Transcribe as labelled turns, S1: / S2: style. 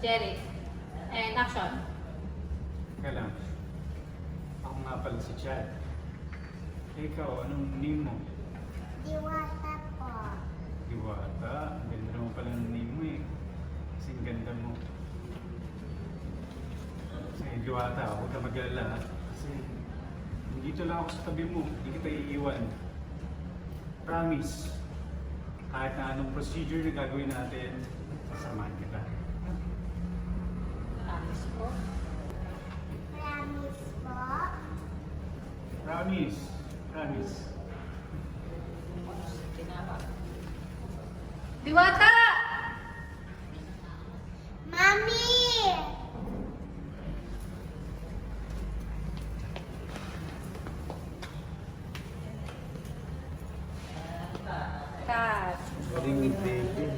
S1: Jerry. And action.
S2: Teka lang. Ako nga pala si Chad. Ikaw, anong name mo?
S3: Diwata po.
S2: Diwata. Ang ganda naman pala ng name mo eh. Kasing ganda mo. Kasi Diwata, huwag ka mag-alala ha. Kasi dito lang ako sa tabi mo. Hindi kita iiwan. Promise. Kahit na anong procedure na gagawin natin, sasamahan kita.
S1: Promise po.
S3: Promise po.
S2: Promise. Promise.
S1: Tinawag. Diwata!
S3: Mami!
S1: Cut.
S2: Galing ni David.